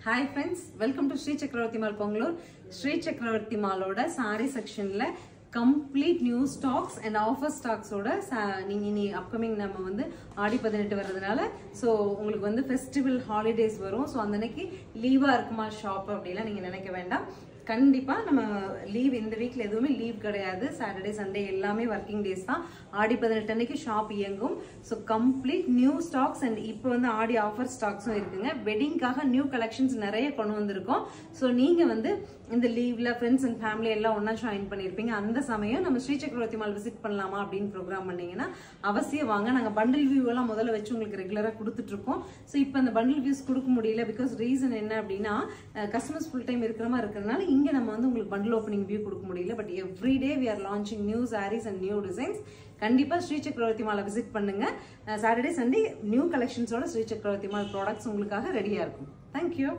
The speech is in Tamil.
Hi friends, welcome to Sri Chakravarti Mall Pongalur. Sri Chakravarti Mall oda saree section la complete new stocks and offer stocks oda நீங்க upcoming நம்ம வந்து ஆடி 18 வரதுனால so உங்களுக்கு வந்து festival holidays வரும் so அன்னைக்கு லீவா இருக்குமா ஷாப் அப்படிலாம் நீங்க நினைக்க வேண்டாம் கண்டிப்பா நம்ம லீவ் இந்த வீக்ல எதுவுமே லீவ் கிடையாது சாட்டர்டே சண்டே எல்லாமே வர்க்கிங் டேஸ் தான் ஆடி 18 அன்னைக்கு ஷாப் இயங்கும் so complete new stocks and இப்போ வந்து ஆடி ஆஃபர் ஸ்டாக்ஸும் இருக்குங்க வெட்டிங்காக நியூ கலெக்ஷன்ஸ் நிறைய கொண்டு வந்திருக்கோம் சோ நீங்க வந்து இந்த லீவ்ல ஃப்ரெண்ட்ஸ் அண்ட் ஃபேமிலி எல்லாம் ஒண்ணா ஜாயின் பண்ணிருப்பீங்க அந்த சமயம் நம்ம ஸ்ரீ சக்கரவர்த்தி மால் விசிட் பண்ணலாமா அப்படின்னு ப்ரோக்ராம் பண்ணீங்கன்னா அவசியம் வாங்க நாங்க பண்டில் வியூ எல்லாம் முதல்ல வச்சு உங்களுக்கு ரெகுலரா கொடுத்துட்டு இருக்கோம் சோ இப்போ அந்த பண்டில் வியூஸ் கொடுக்க முடியல பிகாஸ் ரீசன் என்ன அப்படின்னா கஸ்டமர்ஸ் ஃபுல் டைம் இருக்கிற மாதிரி இருக்கிறதுனால இங்க நம்ம வந்து உங்களுக்கு bundle opening view கொடுக்க முடியல but every day we are launching new sarees and new designs கண்டிப்பா ஸ்ரீ சக்கரவர்த்தி மாலை விசிட் பண்ணுங்க சாட்டர்டே சண்டே நியூ கலெக்ஷன்ஸோட ஸ்ரீ சக்கரவர்த்தி மால் ப்ராடக்ட்ஸ் உங்களுக்காக ரெடியா இருக்கும் Thank you